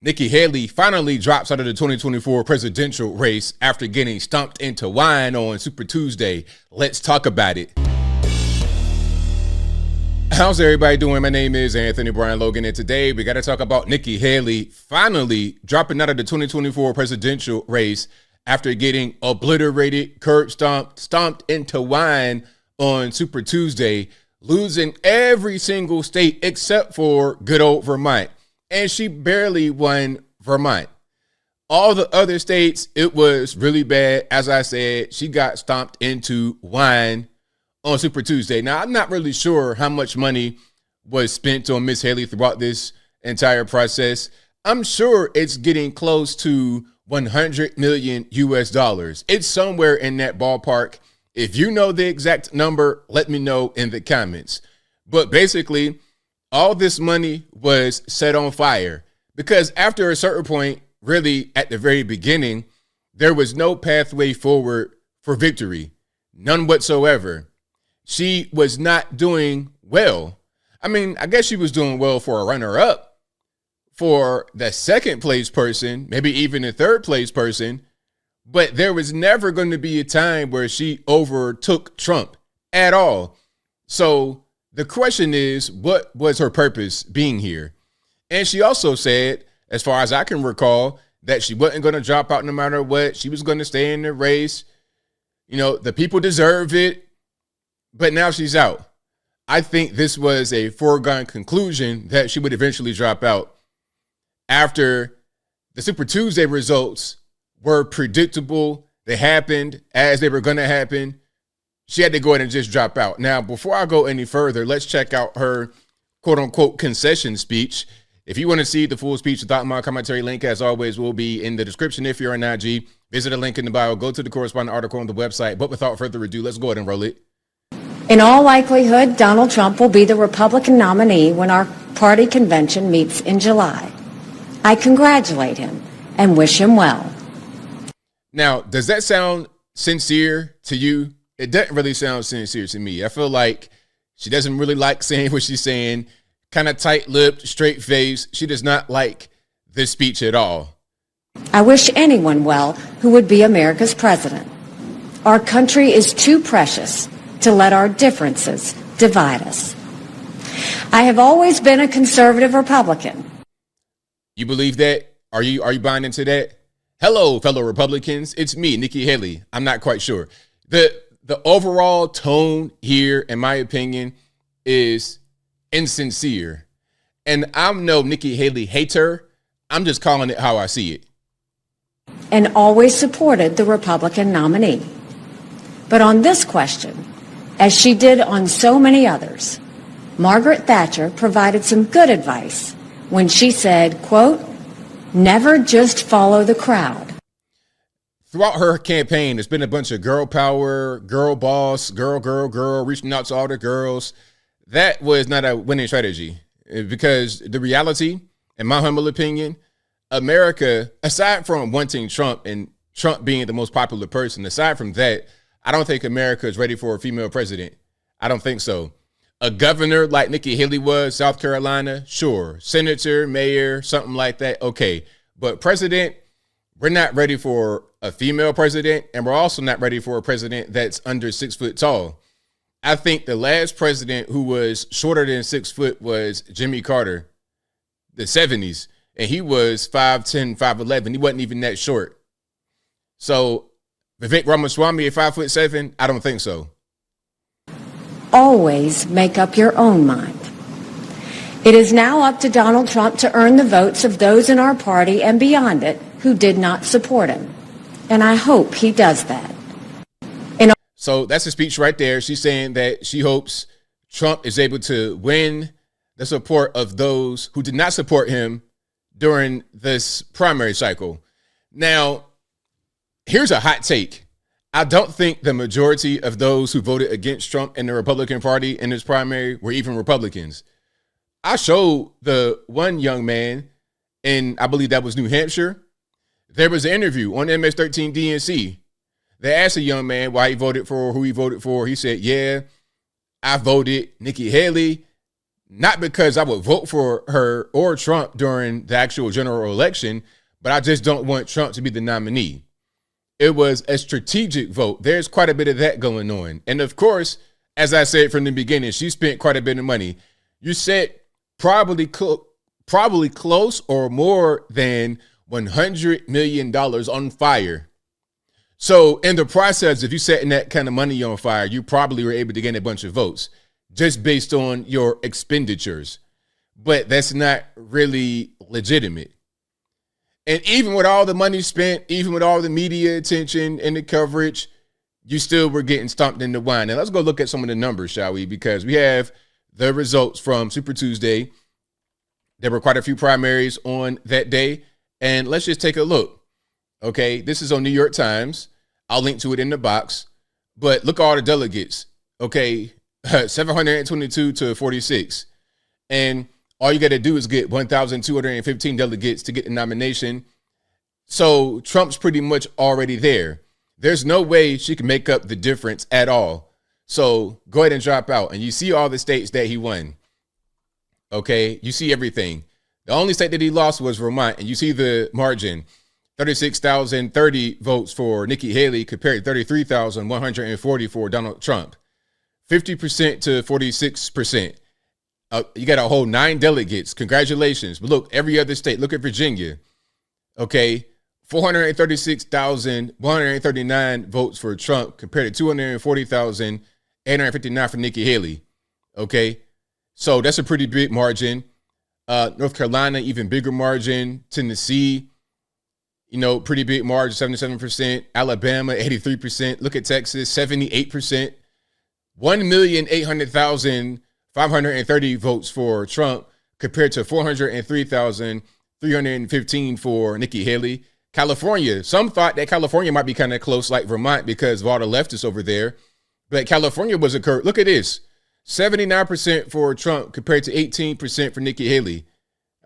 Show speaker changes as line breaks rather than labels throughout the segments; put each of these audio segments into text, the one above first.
Nikki Haley finally drops out of the 2024 presidential race after getting stomped into wine on Super Tuesday. Let's talk about it. How's everybody doing? My name is Anthony Brian Logan, and today we got to talk about Nikki Haley finally dropping out of the 2024 presidential race after getting obliterated, curb stomped into wine on Super Tuesday, losing every single state except for good old Vermont. And she barely won Vermont. All the other states, it was really bad. As I said, she got stomped into wine on Super Tuesday. Now, I'm not really sure how much money was spent on Miss Haley throughout this entire process. I'm sure it's getting close to 100 million US dollars. It's somewhere in that ballpark. If you know the exact number, let me know in the comments. But basically, all this money was set on fire because after a certain point, really at the very beginning, there was no pathway forward for victory, none whatsoever. She was not doing well. I mean, I guess she was doing well for a runner-up. For the second place person, maybe even the third place person, but there was never going to be a time where she overtook Trump at all. So the question is, what was her purpose being here? And she also said, as far as I can recall, that she wasn't going to drop out no matter what. She was going to stay in the race. You know, the people deserve it, but now she's out. I think this was a foregone conclusion that she would eventually drop out after the Super Tuesday results were predictable. They happened as they were going to happen. She had to go ahead and just drop out. Now, before I go any further, let's check out her quote-unquote concession speech. If you want to see the full speech without my commentary, link, as always, will be in the description. If you're on IG, visit the link in the bio, go to the corresponding article on the website. But without further ado, let's go ahead and roll it.
In all likelihood, Donald Trump will be the Republican nominee when our party convention meets in July. I congratulate him and wish him well.
Now, does that sound sincere to you? It doesn't really sound sincere to me. I feel like she doesn't really like saying what she's saying, kind of tight-lipped, straight-faced. She does not like this speech at all.
I wish anyone well who would be America's president. Our country is too precious to let our differences divide us. I have always been a conservative Republican.
You believe that? Are you buying into that? Hello, fellow Republicans. It's me, Nikki Haley. I'm not quite sure. The overall tone here, in my opinion, is insincere. And I'm no Nikki Haley hater. I'm just calling it how I see it.
And always supported the Republican nominee. But on this question, as she did on so many others, Margaret Thatcher provided some good advice when she said, quote, "Never just follow the crowd."
Throughout her campaign, there's been a bunch of girl power, girl boss, girl, reaching out to all the girls. That was not a winning strategy because the reality, in my humble opinion, America, aside from wanting Trump and Trump being the most popular person, aside from that, I don't think America is ready for a female president. I don't think so. A governor like Nikki Haley was, South Carolina, sure. Senator, mayor, something like that, okay. But president, we're not ready for a female president, and we're also not ready for a president that's under 6 foot tall. I think the last president who was shorter than 6 foot was Jimmy Carter, the 70s, and he was 5'10", 5'11". He wasn't even that short. So Vivek Ramaswamy at 5'7", I don't think so.
Always make up your own mind. It is now up to Donald Trump to earn the votes of those in our party and beyond it who did not support him. And I hope he does that.
So that's a speech right there. She's saying that she hopes Trump is able to win the support of those who did not support him during this primary cycle. Now, here's a hot take. I don't think the majority of those who voted against Trump in the Republican Party in this primary were even Republicans. I showed the one young man, and I believe that was New Hampshire. There was an interview on MS-13 DNC. They asked a young man why he voted for, who he voted for. He said, yeah, I voted Nikki Haley, not because I would vote for her or Trump during the actual general election, but I just don't want Trump to be the nominee. It was a strategic vote. There's quite a bit of that going on. And of course, as I said from the beginning, she spent quite a bit of money. You said probably close or more than $100 million on fire. So in the process, if you setting that kind of money on fire, you probably were able to gain a bunch of votes just based on your expenditures. But that's not really legitimate. And even with all the money spent, even with all the media attention and the coverage, you still were getting stomped in the wine. Now let's go look at some of the numbers, shall we? Because we have the results from Super Tuesday. There were quite a few primaries on that day. And let's just take a look. Okay, this is on New York Times. I'll link to it in the box. But look at all the delegates. Okay, 722 to 46. And all you got to do is get 1,215 delegates to get the nomination. So Trump's pretty much already there. There's no way she can make up the difference at all. So go ahead and drop out. And you see all the states that he won. Okay, you see everything. The only state that he lost was Vermont. And you see the margin. 36,030 votes for Nikki Haley compared to 33,140 for Donald Trump. 50% to 46%. You got a whole 9 delegates. Congratulations. But look, every other state. Look at Virginia. Okay. 436,139 votes for Trump compared to 240,859 for Nikki Haley. Okay. So that's a pretty big margin. North Carolina, even bigger margin. Tennessee, pretty big margin, 77%. Alabama, 83%. Look at Texas, 78%. 1,800,530 votes for Trump compared to 403,315 for Nikki Haley. California, some thought that California might be kind of close like Vermont because of all the leftists over there. But California was a curve. Look at this. 79% for Trump compared to 18% for Nikki Haley.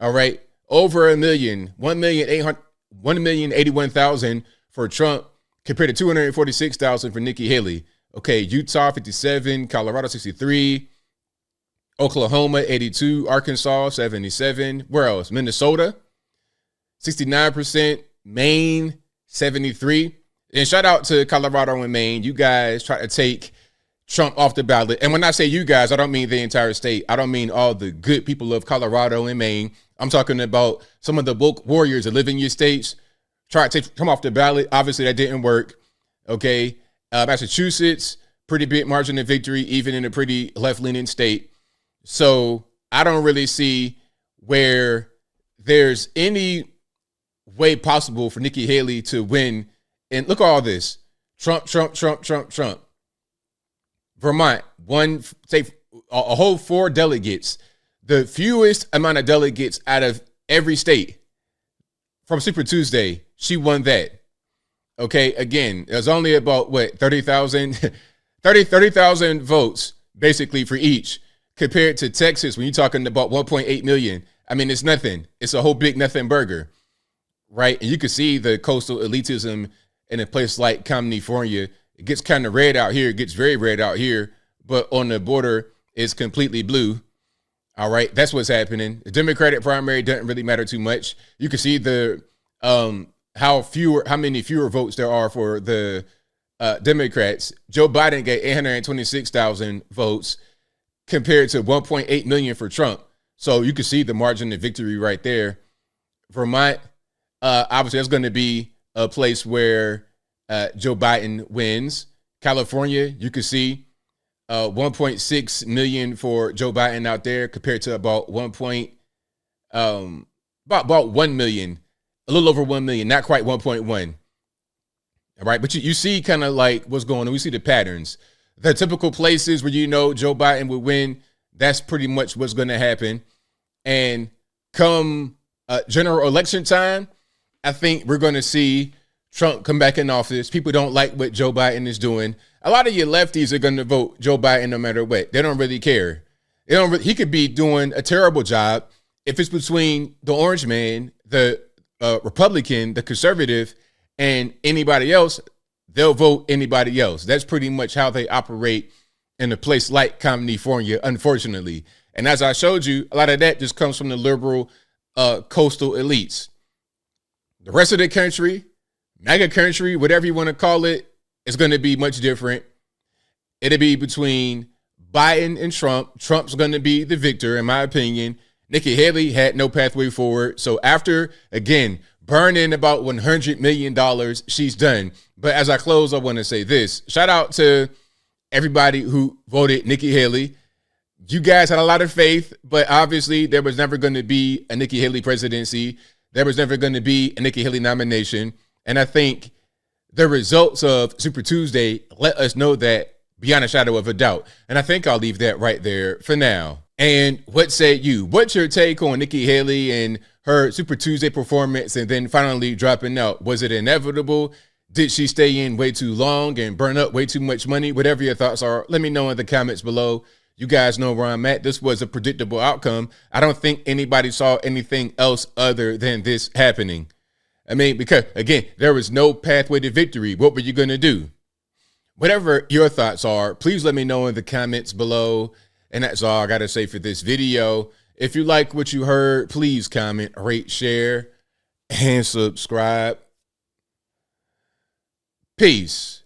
All right. Over a million, 1,081,000 for Trump compared to 246,000 for Nikki Haley. Okay, Utah 57, Colorado 63, Oklahoma 82, Arkansas 77. Where else? Minnesota 69%, Maine 73. And shout out to Colorado and Maine. You guys try to take Trump off the ballot. And when I say you guys, I don't mean the entire state. I don't mean all the good people of Colorado and Maine. I'm talking about some of the woke warriors that live in your states. Try to come off the ballot. Obviously, that didn't work. Okay. Massachusetts, pretty big margin of victory, even in a pretty left-leaning state. So I don't really see where there's any way possible for Nikki Haley to win. And look at all this. Trump. Vermont, a whole 4 delegates, the fewest amount of delegates out of every state from Super Tuesday. She won that. Okay, again, there's only about, 30,000 votes basically for each compared to Texas when you're talking about 1.8 million. I mean, it's nothing. It's a whole big nothing burger, right? And you can see the coastal elitism in a place like California. It gets kind of red out here. It gets very red out here. But on the border, it's completely blue. All right, that's what's happening. The Democratic primary doesn't really matter too much. You can see the how many fewer votes there are for the Democrats. Joe Biden got 826,000 votes compared to 1.8 million for Trump. So you can see the margin of victory right there. Vermont, obviously, that's going to be a place where Joe Biden wins. California, you can see 1.6 million for Joe Biden out there compared to about 1 million, a little over 1 million, not quite 1.1. All right, but you see kind of like what's going on. We see the patterns. The typical places where Joe Biden would win, that's pretty much what's going to happen. And come general election time, I think we're going to see Trump come back in office. People don't like what Joe Biden is doing. A lot of your lefties are going to vote Joe Biden no matter what. They don't really care. He could be doing a terrible job. If it's between the orange man, the Republican, the conservative, and anybody else, they'll vote anybody else. That's pretty much how they operate in a place like California, unfortunately. And as I showed you, a lot of that just comes from the liberal coastal elites. The rest of the country, mega country, whatever you want to call it, is going to be much different. It'll be between Biden and Trump. Trump's going to be the victor, in my opinion. Nikki Haley had no pathway forward. So after, again, burning about $100 million, she's done. But as I close, I want to say this. Shout out to everybody who voted Nikki Haley. You guys had a lot of faith, but obviously there was never going to be a Nikki Haley presidency. There was never going to be a Nikki Haley nomination. And I think the results of Super Tuesday let us know that beyond a shadow of a doubt. And I think I'll leave that right there for now. And what say you? What's your take on Nikki Haley and her Super Tuesday performance and then finally dropping out? Was it inevitable? Did she stay in way too long and burn up way too much money? Whatever your thoughts are, let me know in the comments below. You guys know where I'm at. This was a predictable outcome. I don't think anybody saw anything else other than this happening. I mean, because, again, there was no pathway to victory. What were you going to do? Whatever your thoughts are, please let me know in the comments below. And that's all I got to say for this video. If you like what you heard, please comment, rate, share, and subscribe. Peace.